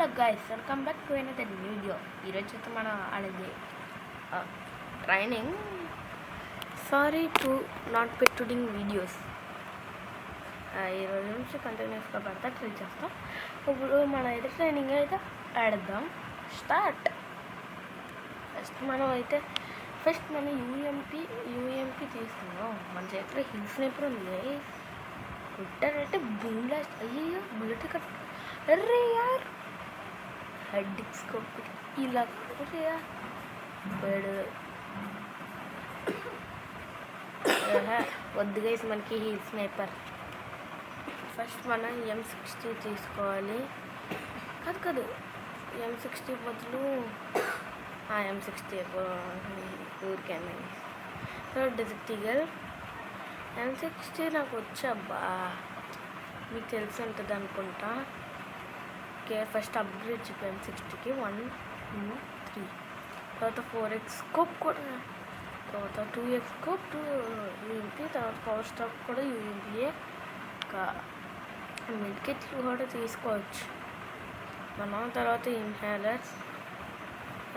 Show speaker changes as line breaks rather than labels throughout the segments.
Hello guys, welcome back to another video. ఈరోజు అయితే మనం ఆడేది ట్రైనింగ్. సారీ టు నాట్ పెట్టుడింగ్ వీడియోస్. ఈరోజు నుంచి కంటిన్యూస్గా పడతా ట్రై చేస్తాం. ఇప్పుడు మనం అయితే ట్రైనింగ్ అయితే ఆడేద్దాం. స్టార్ట్. ఫస్ట్ మనం యూఎంపీ తీసుకున్నాం. మన చేతిలో హిల్ స్నైపర్ ఉంది. కొట్టారంటే బూమ్ బ్లాస్ట్. అయ్యో బుల్లెట్ అర్రే యార్, హెడ్ స్కోప్ ఇలా వద్దు గైస్ మనకి హీల్ స్నైపర్. ఫస్ట్ మనం M60 తీసుకోవాలి. కాదు M60 బదులు M60 ఊరికేనా. డెజర్ట్ ఈగల్ M60 నాకు వచ్చబ్బా, మీకు తెలిసి ఉంటుంది అనుకుంటా. ఓకే, ఫస్ట్ అప్గ్రేడ్ చెప్పి M60కి 1, 2, 3. తర్వాత 4x స్కోప్ కూడా, తర్వాత 2x స్కోప్ 2 UMP, తర్వాత పవర్ స్టాక్ కూడా UMPయే. ఇంకా మెడికెట్లు కూడా తీసుకోవచ్చు మనం. తర్వాత ఇన్హేలర్స్,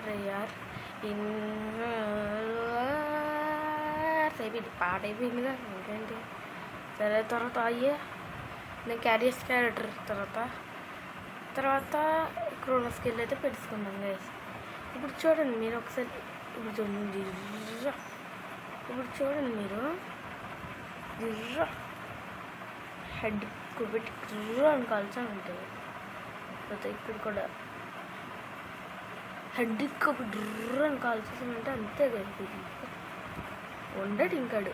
రేఆర్ ఇన్హేలర్స్ అయిపోయింది, పాట అయిపోయిందిగా ఇంకేంటి. సరే తర్వాత నేను క్యారియర్స్ క్యారెక్టర్ తర్వాత క్రోనో స్కిల్ అయితే పెట్టుకున్నాం గైస్. ఇప్పుడు చూడండి మీరు ఒకసారి, ఇప్పుడు చూడండి మీరు హెడ్ పెట్టి అని కాల్చాలి ఉంటుంది. తర్వాత ఇక్కడ కూడా హెడ్ అని కాల్చేసామంటే అంతే గైస్. ఉండడు ఇంకాడు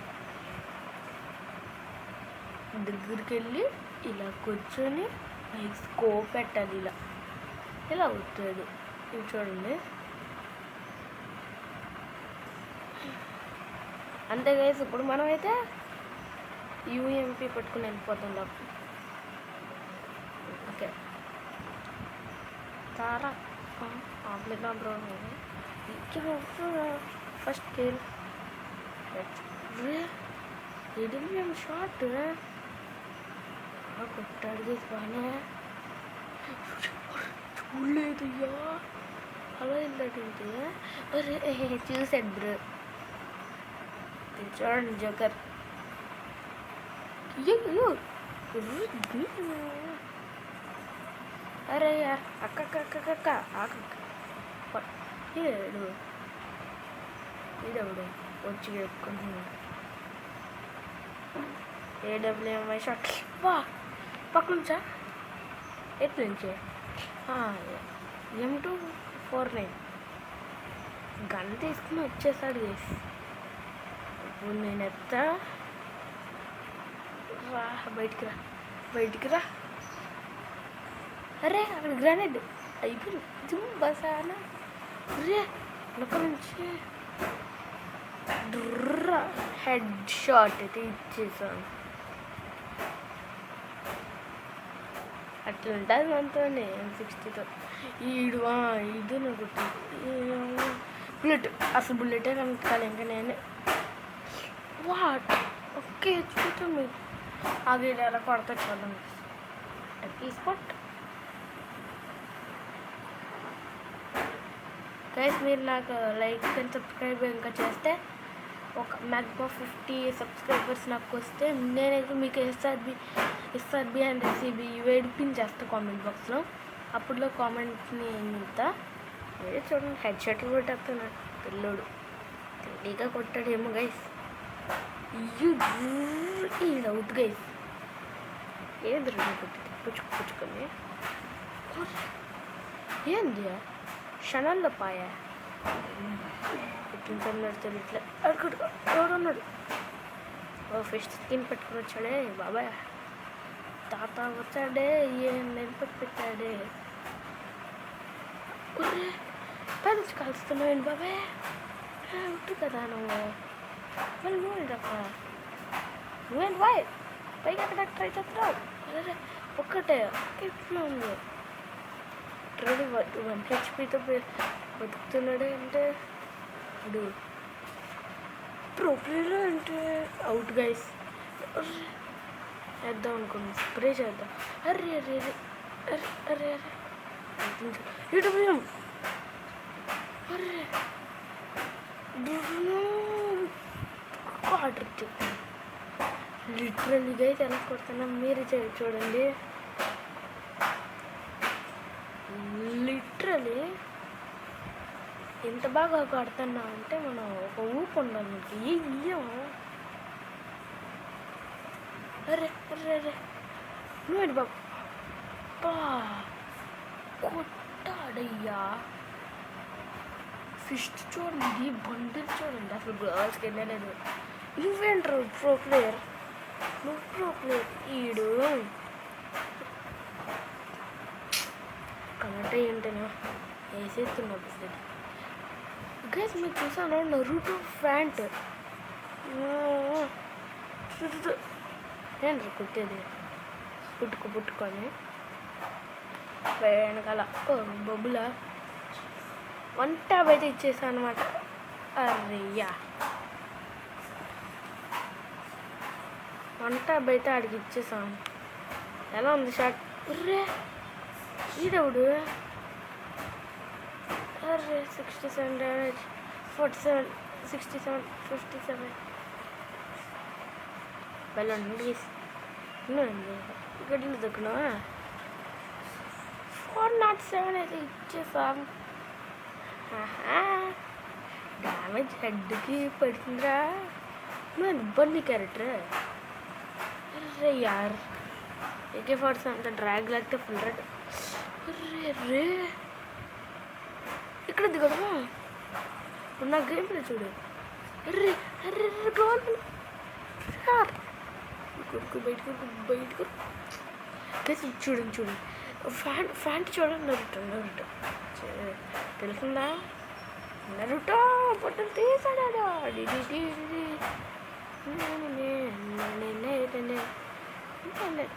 దగ్గరికి వెళ్ళి ఇలా కూర్చొని స్కోప్ పెట్టాలి. ఇలా అవుతుంది. ఇది చూడండి అంతే గైస్. ఇప్పుడు మనం అయితే UMP పెట్టుకుని వెళ్ళిపోతాం. ఓకే, తారా omelette bro first kill. EDM shot కొట్టాడు గైస్ బాగానే. చూడలేదయ్యా అలా వెళ్ళాడంటే. అరే చూసాడు బ్రో. చూడండి జోకర్. అరే యార్ అక్క ఈడెవడు వచ్చి పెట్టుకుంటున్నాడు. AWMI షాట్ వా పక్క నుంచా ఎటు నుంచే M249 గన్ తీసుకుని వచ్చేసాడు గేసి. ఇప్పుడు నేను ఎత్తా రా, బయటికి రా. అరే అక్కడ గ్రానైడ్ అయిపోయింది. జూమ్ బసానా రే వెనక నుంచి హెడ్ షాట్ అయితే ఇచ్చేసాను. అట్లా ఉంటుంది మనతోనే M60తో. ఇది నాకు బుల్లెట్, అసలు బుల్లెటే కనుక్కోవాలి. ఇంకా నేనే వాట్ ఓకే చూద్దాం. మీరు అది ఎలా కొడతా చూద్దాం. స్పాట్ గైస్, మీరు నాకు లైక్ అండ్ సబ్స్క్రైబ్ ఇంకా చేస్తే ఒక మ్యాక్సిమం 50 సబ్స్క్రైబర్స్ నాకు వస్తే నేనైతే మీకు SRB అండ్ SCB వేడిపించేస్తా కామెంట్ బాక్స్లో. అప్పుడులో కామెంట్ని ఇంత చూడండి. హెడ్ షాట్లు కొట్టేస్తున్నాడు పిల్లోడు. తెలియగా కొట్టాడేమో గైస్. ఇది అవుట్ గైస్. ఏది రెండు కొట్టి పుచ్చుకొని ఏంది క్షణాల్లో పాయా పుట్టింటున్నాడు తెలియట్లే. ఎవడున్నాడు? ఫస్ట్ స్కిన్ పెట్టుకుని వచ్చాడే బాబాయ్. తాత వచ్చాడే, ఏం నెలపట్టి పెట్టాడే. పై నుంచి కలుస్తున్నావు బాబాయ్. ఉంటుంది కదా నువ్వు. మళ్ళీ నువ్వేంటి బాయ్ పైకి అక్కడ ట్రై చేస్తున్నావు. అదే ఒక్కటే ఇట్లా ఉంది. ట్రైన్ 1 HPతో బతుకుతున్నాడే అంటే ఇప్పుడు ప్రో ప్లేయర్ అంటే అవుట్ గైస్. వేద్దాం అనుకున్నాను, స్ప్రే చేద్దాం. అరే అరే అరే అరే అరే యూట్యూబ్ ఆర్డర్ చెప్తాను లిటరల్గా అయితే ఎలా కొడుతున్నా మీరు చూడండి. లిటరలీ ఎంత బాగా కొడుతున్నా అంటే మనం ఒక ఊపు ఉండాలి మనకి. ఇయ్యం అరే అరే అరే నువ్వేంటి బాబా కొట్టాడయ్యా. ఫిష్ చూడండి, బండిల్ చూడండి, అసలు గర్ల్స్కి వెళ్ళలేదు. నువ్వేంట్రా ప్రో ప్లేయర్, నువ్వు ప్రో ప్లేయర్. ఈడు కమెంట్ ఏంటనే వేసేస్తున్నా బిస్కెట్. గైస్ మీరు చూసాను నరుటో ఫ్యాంట్ ఏంటి కుట్టేది పుట్టుకొని వెనకాల బొబ్బుల 1 tab అయితే ఇచ్చేసాను అనమాట. అయ్యా 1 tab అయితే ఆడికి ఇచ్చేసాను. ఎలా ఉంది షార్ట్? అర్రే ఈడవుడు అర్రే 67 డ్యామేజ్ 47 67 57 బెల్లండి ప్లీజ్. గడ్డలు దక్కునా 407 అయితే ఇచ్చేసాం. డ్యామేజ్ హెడ్కి పడుతుందిరా. నువ్వు బండి క్యారెక్టర్ అర్రే యార్. AK-47 అంత డ్రాగ్ లేకపోతే ఫుల్ రెడ్. అర్రే రే ఇక్కడ దిగదా ఇప్పుడు నా గేమ్ ప్లే చూడు. అర్రే అర్రే గవర్నమెంట్ బయటకు చూడండి ఫ్యాంట్ చూడండి. నరుటో తెలుసుందా? నరుటో బట్టలు తీసాడా.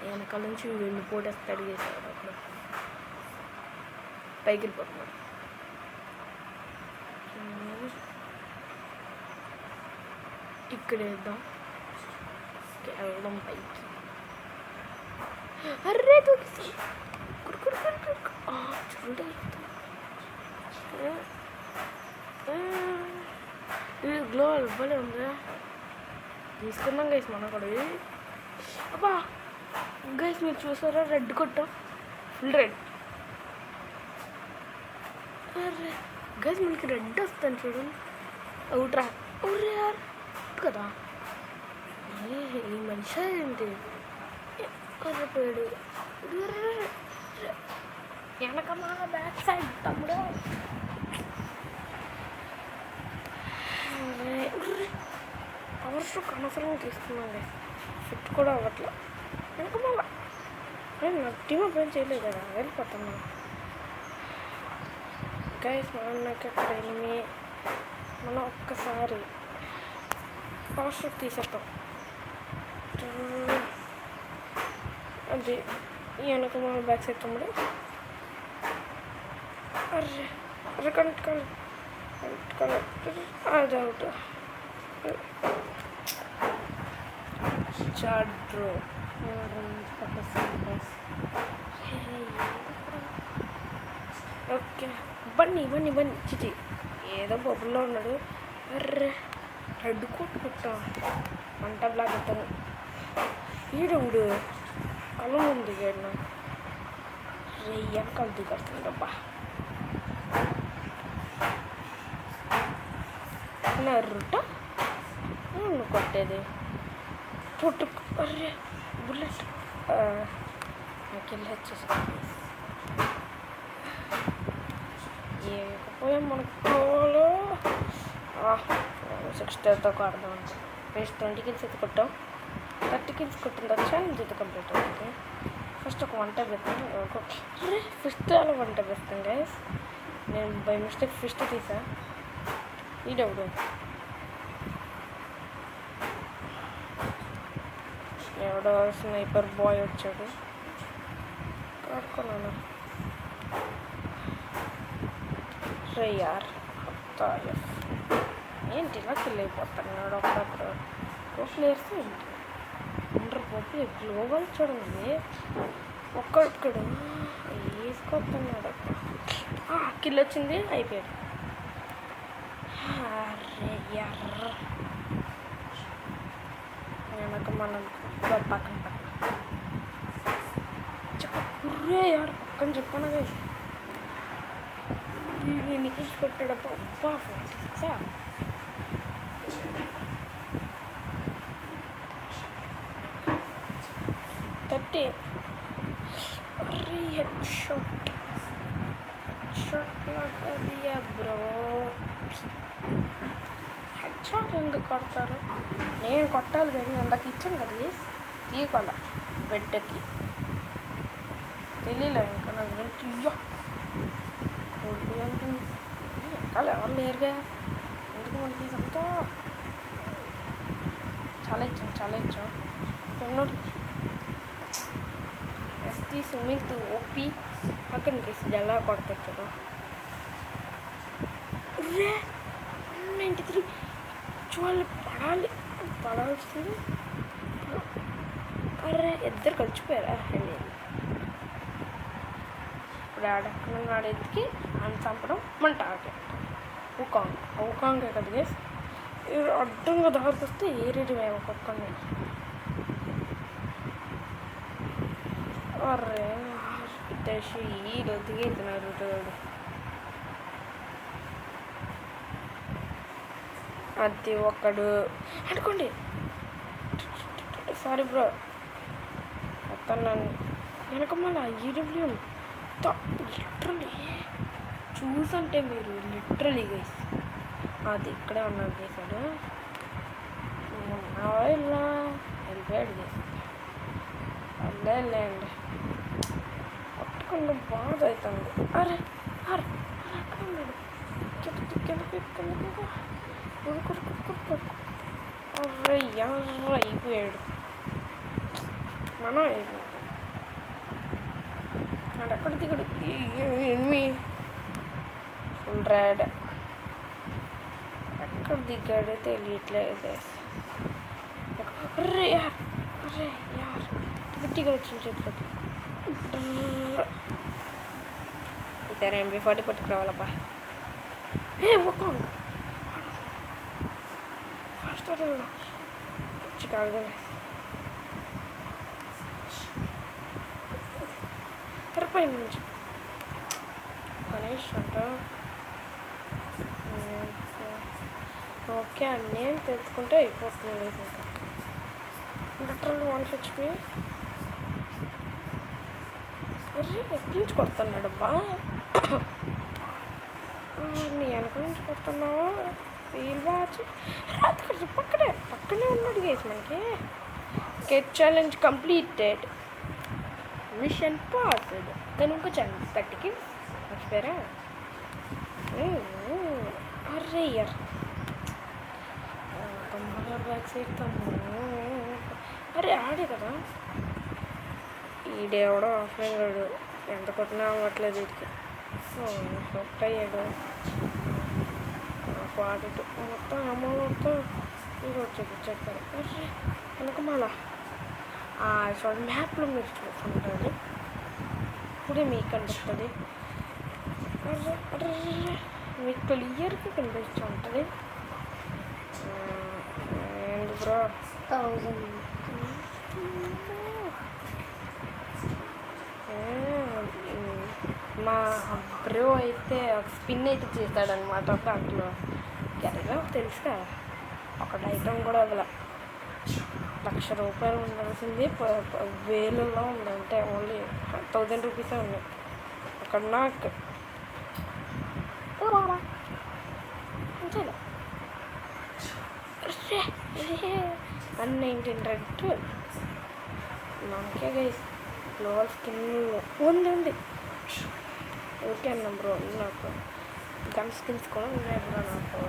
వెనకాల నుంచి వెళ్ళి పోటేస్తాడు చేశాడు. అక్కడ పైకి వెళ్ళిపోతున్నాడు. ఇక్కడ వేద్దాం, వెళ్దాం పైకి. అర్రే దూకి చూడండి. ఇది గ్లో ఇవ్వలే ఉందా? తీసుకున్నాం గైస్ మనం కూడా. అబ్బా గైస్ మీరు చూసారా రెడ్ కొట్టాం, ఫుల్ రెడ్. అరే గైస్ మనకి రెడ్ వస్తాను చూడండి. అవుట్రా ఊరే యార్ కదా. ఈ మనిషి ఏంటి కర్రపోయాడు. వెనక మన బ్యాక్ సైడ్ తమ్ముడు. పవర్ స్ట్రోక్ అనవసరంగా తీసుకున్నాను. ఫిట్ కూడా అవ్వట్లే. వెనక మళ్ళా నేను టీమ్ అప్ ఏం చేయలేదు కదా, వెళ్ళిపోతున్నాను. గైస్ నాకు అక్కడ ఎనిమి మనం ఒక్కసారి పవర్ స్ట్రోక్ తీసేస్తాం. అది వెనక మన బ్యాక్ సైడ్ తమ్ముడు. అర్రే అర్రే కంటుకోవాలి అది అవుట్. చాడ్రో ఓకే బన్నీ చిచి ఏదో బొబ్బుల్లో ఉన్నాడు. అర్రే రెడ్ కొట్టుకుంటాం వంట బ్లాక్ కొట్టాను. ఈడవుడు కళ్ళ ముందు దిగాడు. రెయ్యం కళ్ళు దిగడుతుండబ్బా. నరుట నువ్వు కొట్టేది పుట్టు. అర్రే బుల్లెట్ నాకు వెళ్ళి వచ్చేసుకోండి. ఏకపోయా మనకు 60తో కొడదాం అంటే వేస్ట్ 20 kills అయితే కొట్టాం. 30 kills కొట్టిన తర్వాత ఛాలెంజ్ అయితే కంప్లీట్ అవుతుంది. ఫస్ట్ ఒక 1 tab వేస్తాను. అరే ఫిస్ట్ అలా 1 tab వేస్తాను గైస్. నేను బై మిస్టేక్ ఫిస్ట్ తీసా. ఈడవుడు ఎవడో స్నైపర్ బాయ్ వచ్చాడు. కాడుకున్నాను యార్. ఏంటి ఇలా కిల్ అయిపోతున్నాడు అప్పుడప్పుడు. ప్లేయర్స్ ఏంటి అంటారు పోపు గ్లోబల్ చూడండి. ఒక్కడు వేసుకొస్తున్నాడు. కిల్ వచ్చింది, అయిపోయాడు. అరే ఎర్ర వెనక మనం పక్కన చెప్పే యారు పక్కన చెప్పాను కదా నికిష్ కొట్టాడప్ప 30. అరే హెడ్ షాట్ లాగా బ్రో. హెడ్ షాట్ ఎందుకు కొడతారు? నేను కొట్టాలి కానీ అందుకు ఇచ్చాను కదా తీయకొల బెడ్కి తెలియలే ఇంకా నాకు తీయ ఎక్కాలి ఎవరు లేరుగా ఎందుకు మనకి ఇదంతా చాలా ఇచ్చాం తొన్నూరు ఎస్టీ స్విమ్మింగ్ ఓపి అక్కడికి తీసి ఎలా కొడతారు కదా. 93 వాళ్ళు పడాల్సింది. అరే ఇద్దరు కలిసిపోయారా? ఇప్పుడు ఆడెత్తికి అని చంపడం మన టార్గెట్. ఊకాంగే కదా గేస్. అడ్డంగా దారికి వస్తే ఏరేది మేము ఒక్కొక్కరిని. అరే తెసి ఈడు దిగేస్తున్నారు రోడ్డు. అది ఒక్కడు అనుకోండి. సారీ బ్రో అతను వెనక మళ్ళీ ఈడబ్ల్యూ లిటరలీ చూసంటే మీరు లిటరలీ గైస్ అది ఇక్కడే ఉన్నాడు చేశాడు. ఇలా వెళ్ళిపోయాడు చేసి వెళ్ళండి పట్టుకుండా బాధ అవుతుంది. అరే అరే అక్కడ ఉన్నాడు అరే ఎర్ర అయిపోయాడు. మనం అయిపోయాడు అక్కడ దిగడు ఎనిమి ఫుల్ ర్యాడ్ ఎక్కడ దిగాడో తెలియట్లేదు. అరే యార్ గట్టిగా వచ్చింది చేతిలోకి. ఇద్దరు MB40 పట్టుకురావాలబ్బా. ఒక ఫస్ట్ వచ్చి కాదు తెరపై నుంచి గణేష్ అంట. ఓకే అన్నీ తెచ్చుకుంటే అయిపోతుంది. Literal 1 HP. అరే ఎక్కడి నుంచి కొడుతున్నాడబ్బా? నీ వెనక నుంచి కొడుతున్నావు. ఫీల్ వాచ్ పక్కనే ఉన్నాడు గేస్ మనకి. Get challenge completed, mission passed. కానీ ఇంకో ఛాలెంజ్ 30 kills మర్చిపోయారా? అరే యార్ బ్యాక్ సైడ్ అరే ఆడే కదా ఈడేవడో ఆఫ్లైన్ గాడు. ఎంత కొట్టినా అవ్వట్లేదు వీటికి. హొట్ అయ్యాడు. 42 మొత్తం అమౌంట్ మొత్తం ఇది వచ్చేది చెప్పారు. అరే కనుక మళ్ళా చూడండి మ్యాప్లో మీరు చూస్తుంటుంది. ఇప్పుడే మీకు కనిపిస్తుంది. అరే మీకు క్లియర్గా కనిపిస్తూ ఉంటుంది. ఎందుకు బ్రో 1000 మా బ్రో అయితే ఒక స్పిన్ అయితే చేస్తాడనమాట. దాంట్లో ఎలాగో తెలుసు కదా ఒకటి ఐటమ్ కూడా వదల. 1,00,000 రూపాయలు ఉండాల్సింది 1000లో ఉంది. అంటే ఓన్లీ 1000 రూపీసే ఉన్నాయి అక్కడ నాకు. అంతేనా 119 రెడ్ మనకే గైస్. గ్లోవల్ స్కిన్ ఉంది. ఓకే అన్న బ్రో. నాకు గన్ స్కిన్స్ కూడా ఉన్నాయి బ్రో. నాకు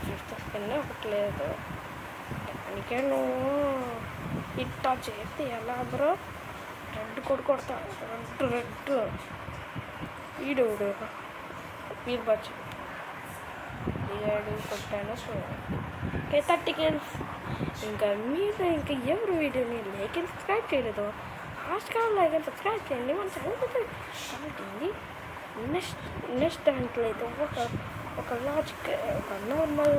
5th స్కిన్ ఒకటి లేదు. అందుకే నువ్వు ఇట్టా చేస్తే ఎలా బ్రో? రెడ్ కొడతా. రెడ్ ఈడు వీరు బచ్చి కొట్టాను. So 30 kills. ఇంకా మీరు ఎవరు వీడియోని లైక్ అండ్ సబ్స్క్రైబ్ చేయలేదు ఫాస్ట్గా లైక్ అండ్ సబ్స్క్రైబ్ చేయండి. మన ఛానల్ నెక్స్ట్ దాంట్లో అయితే ఒక లాజిక్ ఒక నార్మల్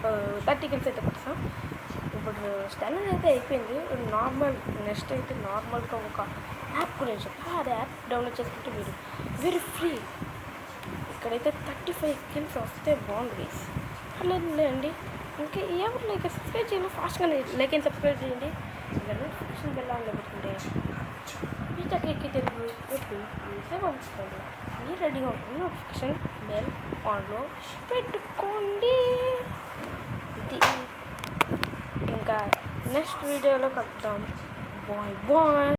30 కిల్స్ అయితే కొడతాం. ఇప్పుడు స్టాండర్డ్ అయితే అయిపోయింది. నార్మల్ నెక్స్ట్ అయితే నార్మల్గా ఒక యాప్ గురించి అది యాప్ డౌన్లోడ్ చేసుకుంటే వెరీ ఫ్రీ. ఇక్కడైతే 35 కిల్స్ వస్తే బాగుంది గైస్. లేదండి ఇంకా ఎవరు లైక్ సబ్స్క్రైబ్ చేయాలి, ఫాస్ట్గా లైక్ అండ్ సబ్స్క్రైబ్ చేయండి. ఇంకా నోటిఫికేషన్ బెల్ ఆన్లో పెట్టుకుంటే మీటకి తెలుగు ఎప్పుడు పంపిస్తుంది. మీరు రెడీగా ఉంటుంది, నోటిఫికేషన్ బెల్ ఆన్లో పెట్టుకోండి. ఇది ఇంకా నెక్స్ట్ వీడియోలో కలుద్దాం. Bye bye.